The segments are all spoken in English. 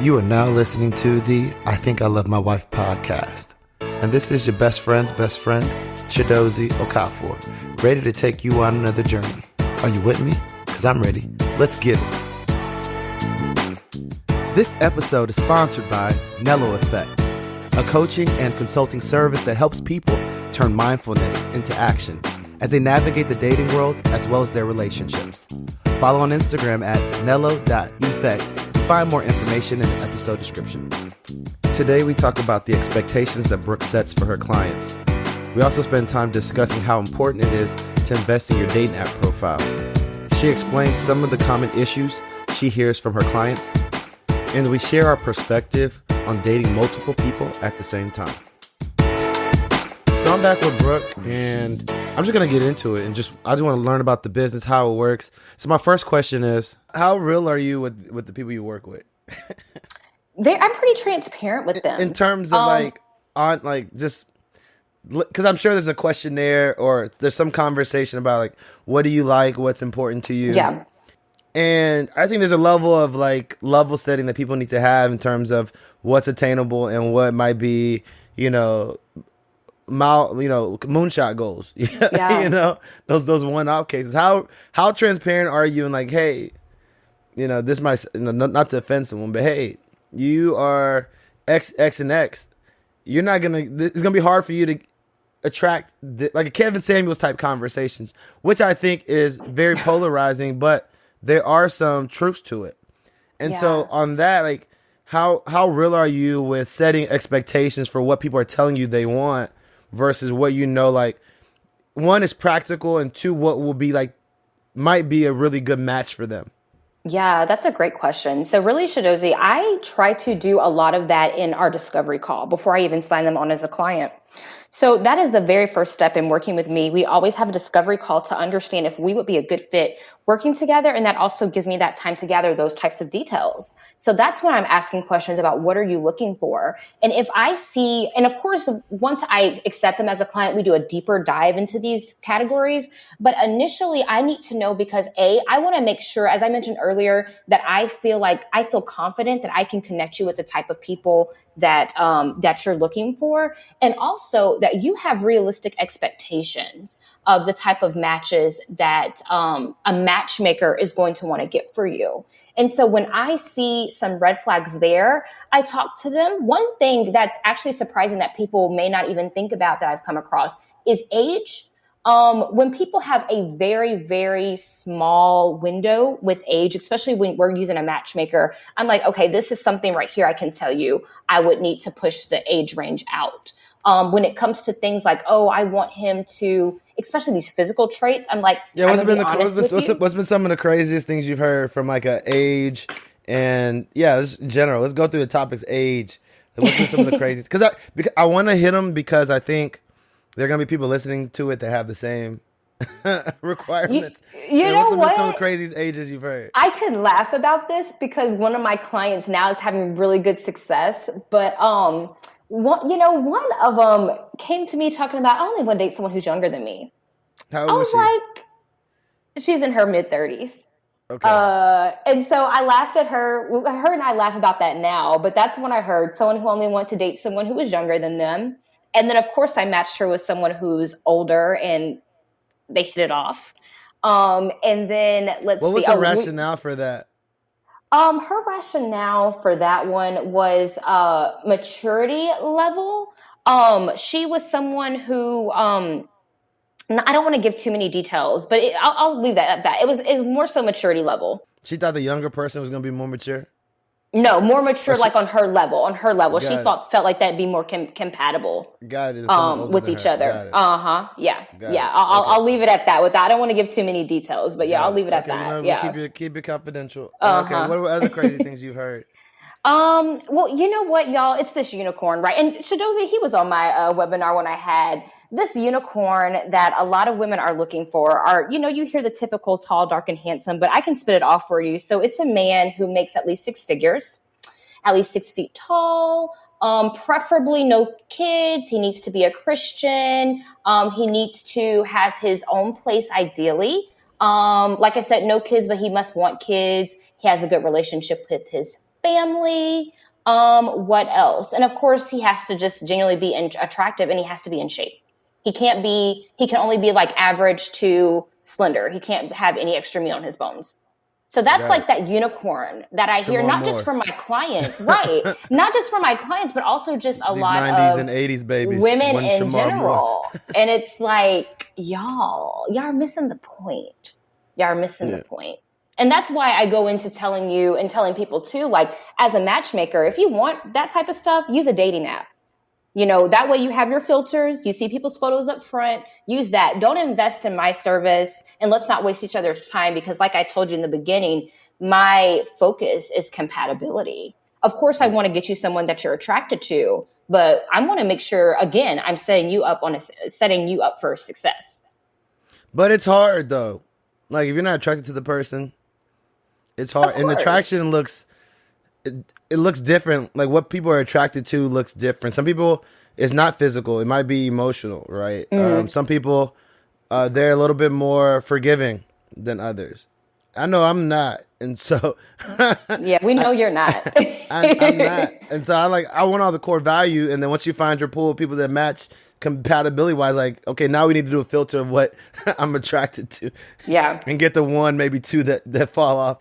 You are now listening to the I Think I Love My Wife podcast. And this is your best friend's best friend, Chidozie Okafor, ready to take you on another journey. Are you with me? Because I'm ready. Let's get it. This episode is sponsored by Nello Effect, a coaching and consulting service that helps people turn mindfulness into action as they navigate the dating world as well as their relationships. Follow on Instagram at Nello.Effect. Find more information in the episode description. Today we talk about the expectations that Brooke sets for her clients. We also spend time discussing how important it is to invest in your dating app profile. She explains some of the common issues she hears from her clients, and we share our perspective on dating multiple people at the same time. So I'm back with Brooke, and I'm just going to get into it, and I just want to learn about the business, how it works. So my first question is, how real are you with the people you work with? I'm pretty transparent with them. In terms of just, because I'm sure there's a questionnaire or there's some conversation about what do you like, what's important to you. Yeah. And I think there's a level of level setting that people need to have in terms of what's attainable and what might be, moonshot goals. Yeah. those one-off cases. How transparent are you and hey, this might, not to offend someone, but hey, you are X and X. You're not it's gonna be hard for you to attract a Kevin Samuels type conversations, which I think is very polarizing, but there are some truths to it. And so on that, how real are you with setting expectations for what people are telling you they want versus what one is practical and two, what will be might be a really good match for them? Yeah, that's a great question. So really, Chidozie, I try to do a lot of that in our discovery call before I even sign them on as a client. So that is the very first step in working with me. We always have a discovery call to understand if we would be a good fit working together. And that also gives me that time to gather those types of details. So that's when I'm asking questions about what are you looking for? And if I see, and of course, once I accept them as a client, we do a deeper dive into these categories. But initially I need to know because I want to make sure, as I mentioned earlier, that I feel confident that I can connect you with the type of people that you're looking for. And also that you have realistic expectations of the type of matches that a matchmaker is going to want to get for you. And so when I see some red flags there, I talk to them. One thing that's actually surprising that people may not even think about that I've come across is age. When people have a very, very small window with age, especially when we're using a matchmaker, I'm like, okay, this is something right here I can tell you I would need to push the age range out. When it comes to things like, I want him to, especially these physical traits, I'm like, what's been some of the craziest things you've heard from a age and this in general? Let's go through the topics. Age. What's been some of the craziest? Because I want to hit them because I think there are gonna be people listening to it that have the same requirements. You know what? Some of the craziest ages you've heard. I can laugh about this because one of my clients now is having really good success, but one of them came to me talking about, I only want to date someone who's younger than me. How old was she? She's in her mid-30s. Okay. And so I laughed at her. Her and I laugh about that now, but that's when I heard someone who only wanted to date someone who was younger than them. And then, of course, I matched her with someone who's older, and they hit it off. And then, let's see. What was the rationale for that? Her rationale for that one was maturity level. She was someone who, I don't want to give too many details, but I'll leave that at that. It was more so maturity level. She thought the younger person was going to be more mature? No, more mature, on her level. She felt like that'd be more compatible. Got it. With each other. Yeah. I'll leave it at that. I don't want to give too many details, but I'll leave it at that. Keep it confidential. Okay. What were other crazy things you've heard? Well, you know what, y'all? It's this unicorn, right? And Chidozie, he was on my webinar when I had this unicorn that a lot of women are looking for. Are, you hear the typical tall, dark, and handsome, but I can spit it off for you. So it's a man who makes at least 6 figures, at least 6 feet tall, preferably no kids. He needs to be a Christian. He needs to have his own place, ideally. Like I said, no kids, but he must want kids. He has a good relationship with his family. What else? And of course, he has to just genuinely be attractive, and he has to be in shape. He can only be like average to slender. He can't have any extra meat on his bones. So that's like that unicorn that I hear, not just from my clients, right? Not just from my clients, but also just a lot 90s of and 80s babies, women in general. And it's like, y'all are missing the point. Y'all are missing the point. And that's why I go into telling you and telling people too, like, as a matchmaker, if you want that type of stuff, use a dating app. You know, that way you have your filters, you see people's photos up front, use that. Don't invest in my service, and let's not waste each other's time, because like I told you in the beginning, my focus is compatibility. Of course, I want to get you someone that you're attracted to, but I want to make sure, again, I'm setting you up for success. But it's hard though. Like, if you're not attracted to the person, it's hard. And attraction looks... It looks different. Like, what people are attracted to looks different. Some people, it's not physical. It might be emotional, right? Some people, they're a little bit more forgiving than others. I know I'm not. And so... yeah, we know you're not. I'm not. And so I want all the core value. And then once you find your pool of people that match compatibility-wise, like, okay, now we need to do a filter of what I'm attracted to. Yeah. And get the one, maybe two that fall off.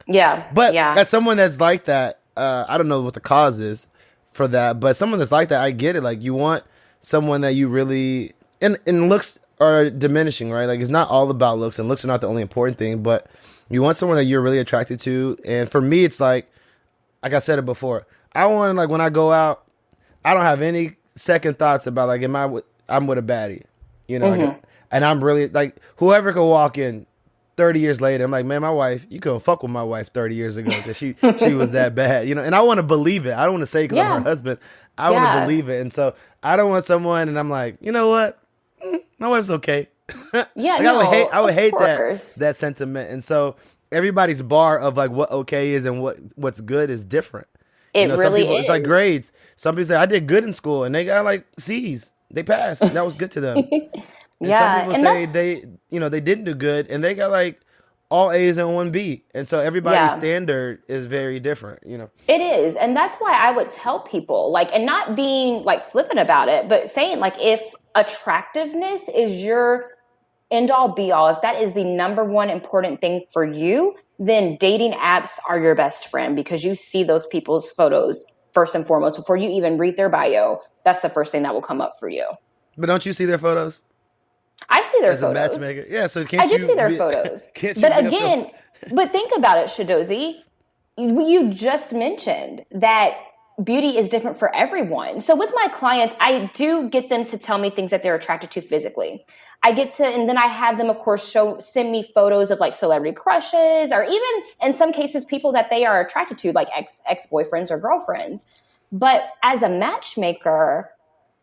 Yeah. But as someone that's like that, I don't know what the cause is for that, but someone that's like that, I get it. Like, you want someone that you really, and looks are diminishing, right? Like, it's not all about looks, and looks are not the only important thing, but you want someone that you're really attracted to. And for me, it's like I said it before, I want, like, when I go out, I don't have any second thoughts about, like, I'm with a baddie, you know, like, and I'm really, like, whoever could walk in 30 years later, I'm like, man, my wife, you couldn't fuck with my wife 30 years ago because she was that bad, you know. And I want to believe it. I don't want to say because I'm her husband. I want to believe it. And so I don't want someone, and I'm like, you know what? My wife's okay. Yeah, like, I would hate that sentiment. And so everybody's bar of, like, what okay is and what's good is different. It really some people, is. It's like grades. Some people say, I did good in school, and they got like C's. They passed. And that was good to them. And some people say they didn't do good, and they got like all A's and 1B. And so everybody's standard is very different, you know. It is. And that's why I would tell people, like, and not being like flippant about it, but saying, like, if attractiveness is your end all be all, if that is the number one important thing for you, then dating apps are your best friend, because you see those people's photos first and foremost before you even read their bio. That's the first thing that will come up for you. But don't you see their photos? I see their As photos. A matchmaker. Yeah, so I do see their photos. But again, but think about it, Shadozi. You just mentioned that beauty is different for everyone. So with my clients, I do get them to tell me things that they're attracted to physically. And then I have them, of course, send me photos of, like, celebrity crushes, or even in some cases, people that they are attracted to, like ex-boyfriends or girlfriends. But as a matchmaker,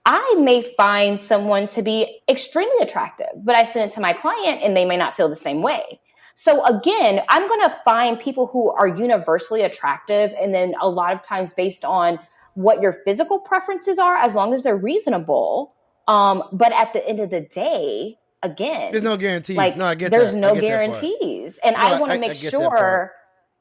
I may find someone to be extremely attractive, but I send it to my client and they may not feel the same way. So again, I'm going to find people who are universally attractive, and then a lot of times based on what your physical preferences are, as long as they're reasonable. But at the end of the day, again, there's no guarantees. Like, no, I get there's that. no guarantees. And I want to make sure.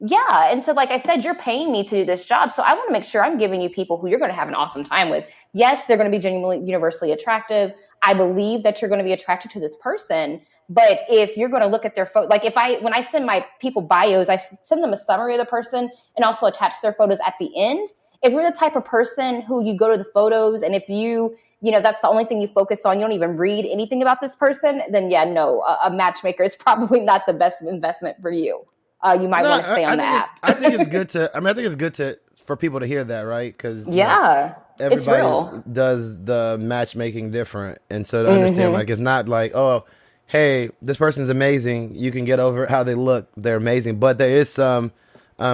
Yeah. And so, like I said, you're paying me to do this job. So I want to make sure I'm giving you people who you're going to have an awesome time with. Yes, they're going to be genuinely universally attractive. I believe that you're going to be attracted to this person. But if you're going to look at their photo, like when I send my people bios, I send them a summary of the person and also attach their photos at the end. If you're the type of person who you go to the photos, and if you that's the only thing you focus on, you don't even read anything about this person, then a matchmaker is probably not the best investment for you. You might want to stay on the app. I think it's good to. I think it's good for people to hear that, right? Because everybody does the matchmaking different, and so to understand, like, it's not like, oh, hey, this person's amazing. You can get over how they look; they're amazing. But there is some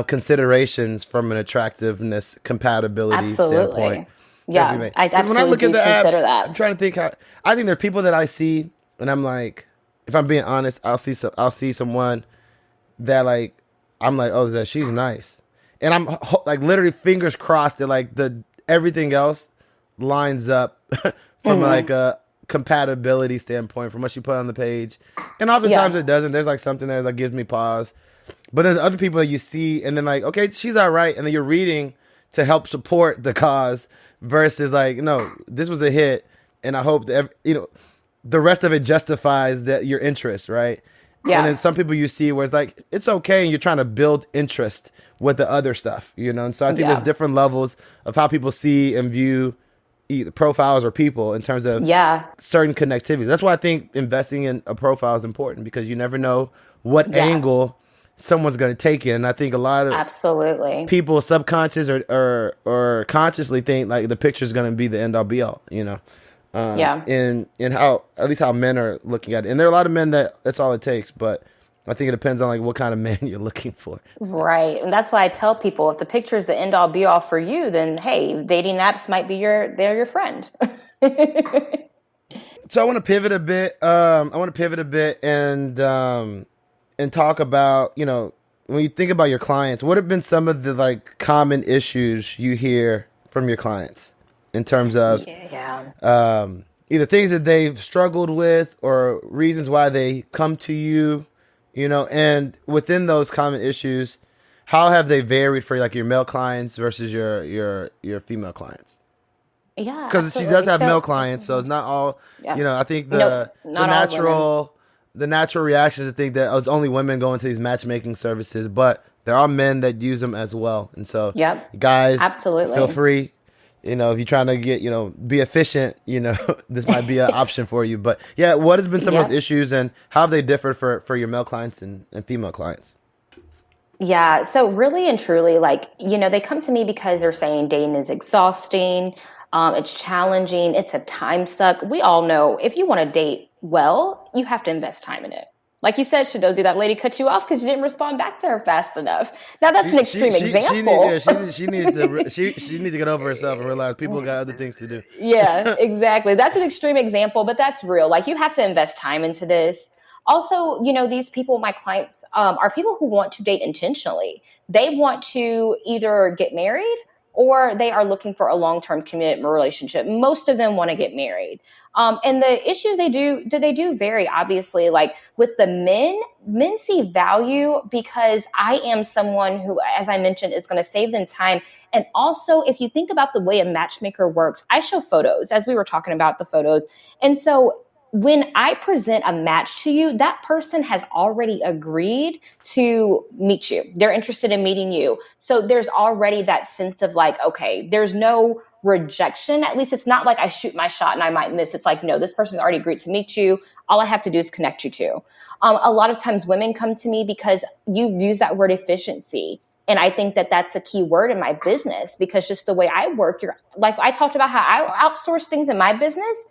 considerations from an attractiveness compatibility standpoint. Yeah, I absolutely do consider that. I'm trying to think I think there are people that I see, and I'm like, if I'm being honest, I'll see someone that, like, I'm like, oh, she's nice, and I'm like literally fingers crossed that, like, everything else lines up from like a compatibility standpoint from what she put on the page, and oftentimes it doesn't. There's like something there that gives me pause, But there's other people that you see and then like, okay, she's all right. And then you're reading to help support the cause versus like, no, this was a hit. And I hope that, the rest of it justifies that your interest, right? Yeah. And then some people you see where it's like, it's okay. And you're trying to build interest with the other stuff, And so I think there's different levels of how people see and view either profiles or people in terms of certain connectivity. That's why I think investing in a profile is important because you never know what angle someone's going to take it. And I think a lot of people subconscious or consciously think like the picture is going to be the end all be all, in how, at least how men are looking at it. And there are a lot of men that's all it takes, but I think it depends on like what kind of man you're looking for. Right. And that's why I tell people if the picture is the end all be all for you, then hey, dating apps might be they're your friend. So I want to pivot a bit. And talk about, when you think about your clients, what have been some of the like common issues you hear from your clients in terms of either things that they've struggled with or reasons why they come to you, and within those common issues, how have they varied for like your male clients versus your female clients? Yeah, because she does have male clients, so it's not all. I think the natural reaction is to think that it's only women going to these matchmaking services, but there are men that use them as well. And so, guys, absolutely feel free. If you're trying to get, be efficient, this might be an option for you. But what has been some of those issues and how have they differed for your male clients and female clients? Yeah. So really and truly, they come to me because they're saying dating is exhausting. It's challenging. It's a time suck. We all know if you want to date well, you have to invest time in it. Like you said, Shadozi, that lady cut you off because you didn't respond back to her fast enough. Now that's an extreme example. She needs to get over herself and realize people got other things to do. Yeah, exactly. That's an extreme example, but that's real. Like you have to invest time into this. Also, these people, my clients, are people who want to date intentionally. They want to either get married or they are looking for a long-term commitment relationship. Most of them want to get married. And the issues they do vary, obviously. Like with the men see value because I am someone who, as I mentioned, is going to save them time. And also, if you think about the way a matchmaker works, I show photos, as we were talking about the photos. And so when I present a match to you, that person has already agreed to meet you. They're interested in meeting you. So there's already that sense of like, okay, there's no rejection. At least it's not like I shoot my shot and I might miss. It's like, no, this person's already agreed to meet you. All I have to do is connect you to. A lot of times women come to me because you use that word efficiency. And I think that that's a key word in my business because just the way I work, like I talked about how I outsource things in my business.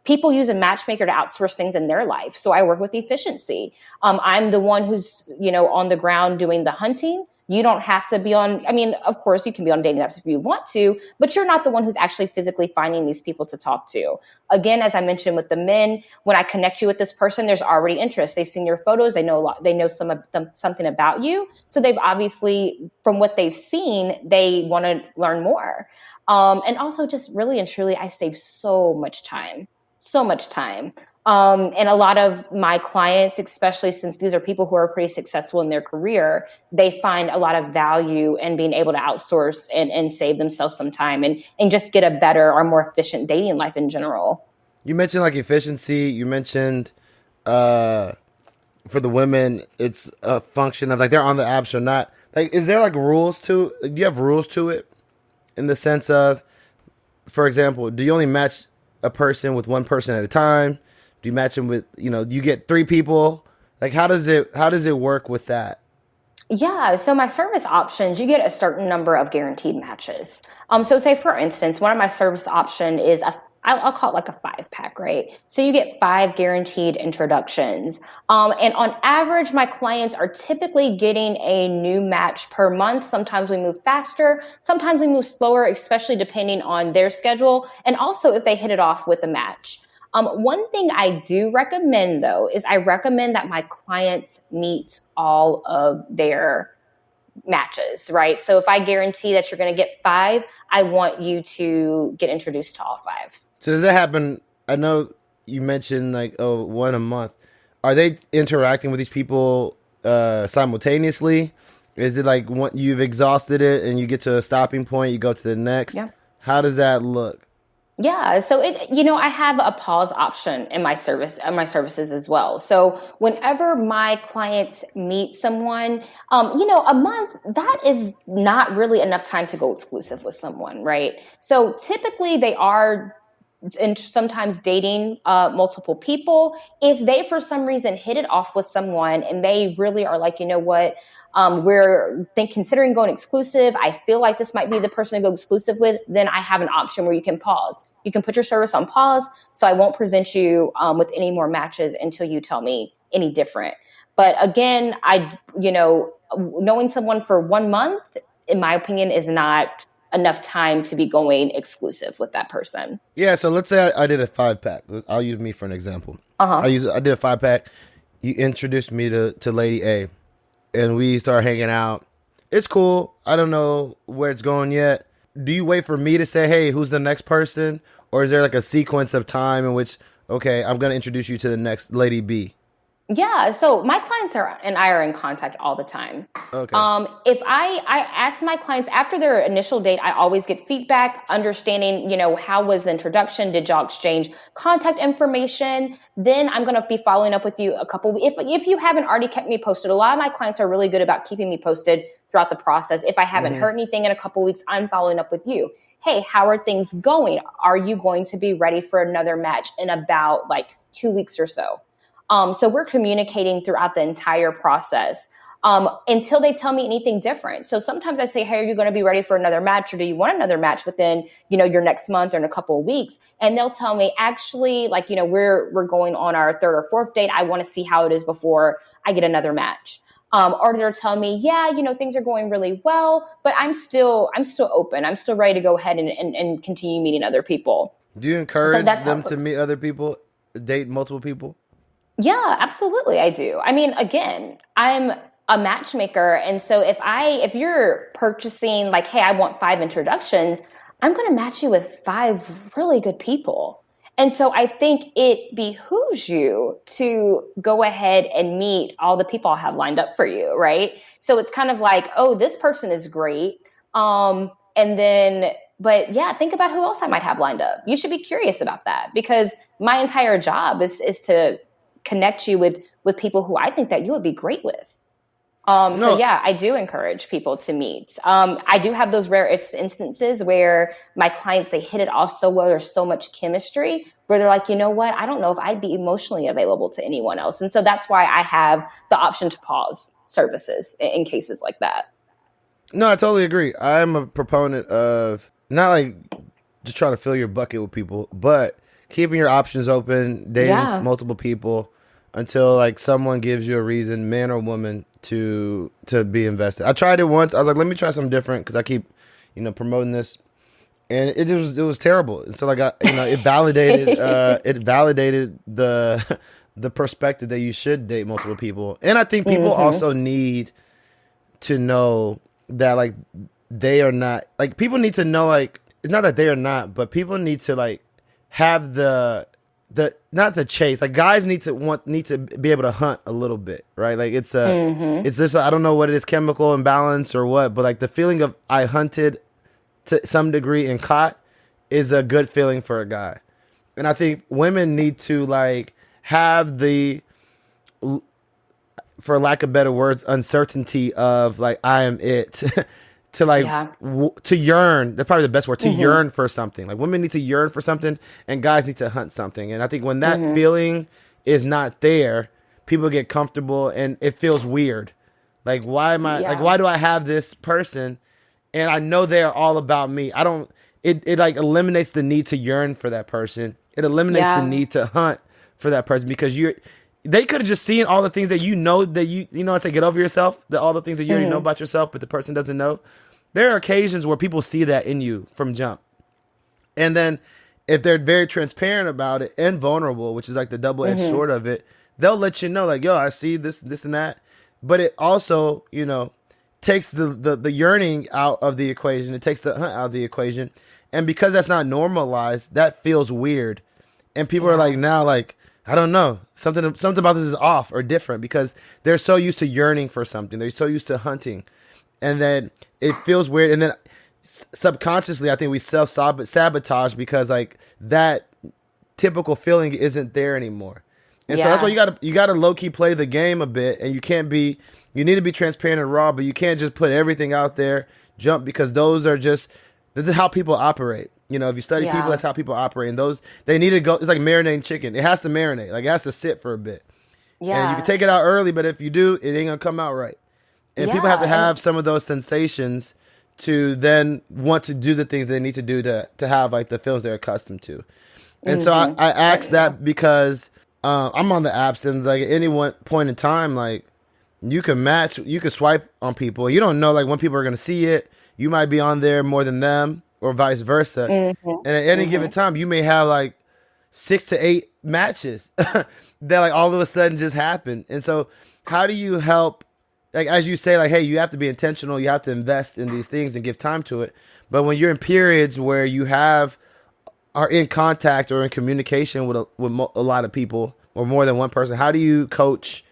People use a matchmaker to outsource things in their life. So I work with efficiency. I'm the one who's, on the ground doing the hunting. You don't have to be on, of course you can be on dating apps if you want to, but you're not the one who's actually physically finding these people to talk to. Again, as I mentioned with the men, when I connect you with this person, there's already interest. They've seen your photos. They know something about you. So they've obviously, from what they've seen, they want to learn more. And also just really and truly, I save so much time. And a lot of my clients, especially since these are people who are pretty successful in their career, they find a lot of value in being able to outsource and save themselves some time and just get a better or more efficient dating life in general. You mentioned like efficiency. You mentioned for the women, it's a function of like they're on the apps or not. Like, is there like rules to? Do you have rules to it in the sense of, for example, do you only match a person with one person at a time? Do you match them with, you get 3 people? Like, how does it work with that? Yeah. So my service options, you get a certain number of guaranteed matches. So say for instance, one of my service option is I'll call it like a 5-pack, right? So you get 5 guaranteed introductions. And on average, my clients are typically getting a new match per month. Sometimes we move faster. Sometimes we move slower, especially depending on their schedule. And also if they hit it off with a match. One thing I do recommend though, is I recommend that my clients meet all of their matches, right? So if I guarantee that you're going to get 5, I want you to get introduced to all 5. So does that happen? I know you mentioned like, one a month. Are they interacting with these people simultaneously? Is it like when you've exhausted it and you get to a stopping point, you go to the next? Yeah. How does that look? Yeah, so I have a pause option in my services as well. So whenever my clients meet someone, a month, that is not really enough time to go exclusive with someone, right? So typically they are and sometimes dating multiple people. If they for some reason hit it off with someone and they really are like, you know what, we're considering going exclusive, I feel like this might be the person to go exclusive with, then I have an option where you can pause. You can put your service on pause, so I won't present you with any more matches until you tell me any different. But again, knowing someone for 1 month, in my opinion, is not enough time to be going exclusive with that person. Yeah, so let's say I did a 5-pack. I'll use me for an example. I did a 5-pack. You introduced me to Lady A, and we start hanging out. It's cool. I don't know where it's going yet. Do you wait for me to say, hey, who's the next person? Or is there like a sequence of time in which, okay, I'm going to introduce you to the next Lady B? Yeah, so my clients and I are in contact all the time. Okay. If I ask my clients after their initial date, I always get feedback, understanding, how was the introduction? Did y'all exchange contact information? Then I'm going to be following up with you if you haven't already kept me posted. A lot of my clients are really good about keeping me posted throughout the process. If I haven't heard anything in a couple weeks, I'm following up with you. Hey, how are things going? Are you going to be ready for another match in about 2 weeks or so? So we're communicating throughout the entire process until they tell me anything different. So sometimes I say, hey, are you going to be ready for another match, or do you want another match within, your next month or in a couple of weeks? And they'll tell me, actually, we're going on our 3rd or 4th date. I want to see how it is before I get another match. Or they're telling me, yeah, things are going really well, but I'm still open. I'm still ready to go ahead and continue meeting other people. Do you encourage them to meet other people, date multiple people? Yeah, absolutely. I do. I mean, again, I'm a matchmaker. And so if you're purchasing hey, I want 5 introductions, I'm going to match you with 5 really good people. And so I think it behooves you to go ahead and meet all the people I have lined up for you, right? So it's kind of oh, this person is great. But yeah, think about who else I might have lined up. You should be curious about that, because my entire job is to connect you with people who I think that you would be great with. So yeah, I do encourage people to meet. I do have those rare instances where my clients, they hit it off so well, there's so much chemistry, where they're like, you know what, I don't know if I'd be emotionally available to anyone else. And so that's why I have the option to pause services in cases like that. No, I totally agree. I'm a proponent of not just trying to fill your bucket with people, but keeping your options open, dating multiple people until someone gives you a reason, man or woman, to be invested. I tried it once. I was like, let me try something different, because I keep, promoting this, and it was terrible. And so it validated the perspective that you should date multiple people. And I think people also need to know that they are not people need to know it's not that they are not, but people need to have the not the chase. Guys need to be able to hunt a little bit, right? It's just, I don't know what it is, chemical imbalance or what, but the feeling of I hunted to some degree and caught is a good feeling for a guy. And I think women need to have the, for lack of better words, uncertainty of I am it. To yearn, that's probably the best word, to yearn for something. Women need to yearn for something, and guys need to hunt something. And I think when that feeling is not there, people get comfortable and it feels weird. Why am I, why do I have this person and I know they're all about me? It eliminates the need to yearn for that person. It eliminates the need to hunt for that person, because they could have just seen all the things that it's get over yourself, all the things that you already know about yourself, but the person doesn't know. There are occasions where people see that in you from jump. And then if they're very transparent about it and vulnerable, which is the double-edged sword of it, they'll let you know yo, I see this and that. But it also, takes the yearning out of the equation. It takes the hunt out of the equation. And because that's not normalized, that feels weird. And people are now I don't know. Something about this is off or different because they're so used to yearning for something. They're so used to hunting. And then it feels weird. And then subconsciously, I think we self-sabotage because like that typical feeling isn't there anymore. And so that's why you gotta low-key play the game a bit. And you need to be transparent and raw, but you can't just put everything out there, jump, because this is how people operate. You know, if you study people, that's how people operate. And they need to go. It's like marinating chicken. It has to marinate. Like it has to sit for a bit. Yeah. And you can take it out early, but if you do, it ain't gonna come out right. And people have to have some of those sensations to then want to do the things they need to do to have like the feels they're accustomed to. And so I asked that because I'm on the apps, and like at any one point in time, like you can swipe on people. You don't know like when people are gonna see it. You might be on there more than them, or vice versa. And at any given time, you may have like 6 to 8 matches that like all of a sudden just happen. And so how do you help, like, as you say, like, hey, you have to be intentional. You have to invest in these things and give time to it. But when you're in periods where you are in contact or in communication with a lot of people or more than one person, how do you coach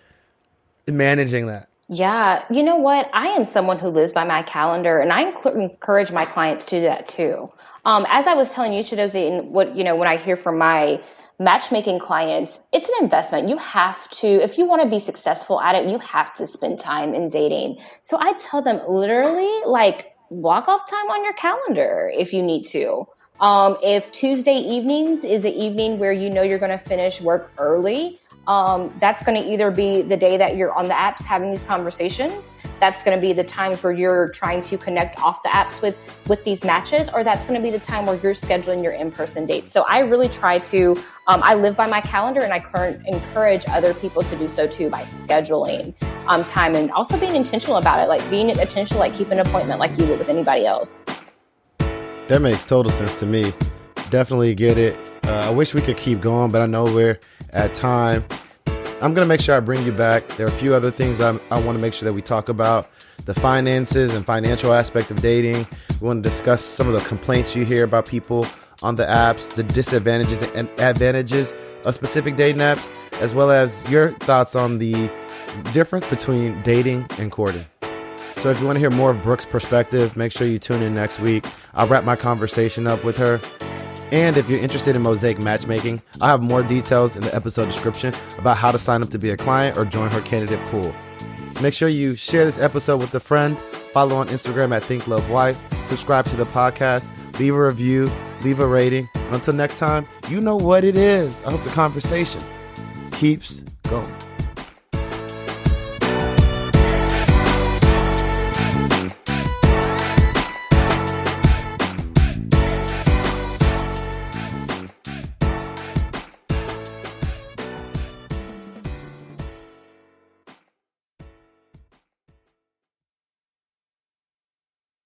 managing that? Yeah, you know what? I am someone who lives by my calendar, and I encourage my clients to do that too. As I was telling you, Chidozie, and when I hear from my matchmaking clients, it's an investment. You have to, if you want to be successful at it, you have to spend time in dating. So I tell them literally, like, block off time on your calendar if you need to. If Tuesday evenings is an evening where you know you're going to finish work early, that's going to either be the day that you're on the apps having these conversations. That's going to be the times where you're trying to connect off the apps with these matches, or that's going to be the time where you're scheduling your in-person dates. So I really try to, I live by my calendar, and I encourage other people to do so too by scheduling time and also being intentional about it, like being intentional, like keep an appointment like you would with anybody else. That makes total sense to me. Definitely get it. I wish we could keep going, but I know we're at time. I'm going to make sure I bring you back. There are a few other things I want to make sure that we talk about. The finances and financial aspect of dating. We want to discuss some of the complaints you hear about people on the apps, the disadvantages and advantages of specific dating apps, as well as your thoughts on the difference between dating and courting. So if you want to hear more of Brooke's perspective, make sure you tune in next week. I'll wrap my conversation up with her. And if you're interested in Mosaic Matchmaking, I have more details in the episode description about how to sign up to be a client or join her candidate pool. Make sure you share this episode with a friend, follow on Instagram at ThinkLoveWife, subscribe to the podcast, leave a review, leave a rating. Until next time, you know what it is. I hope the conversation keeps going.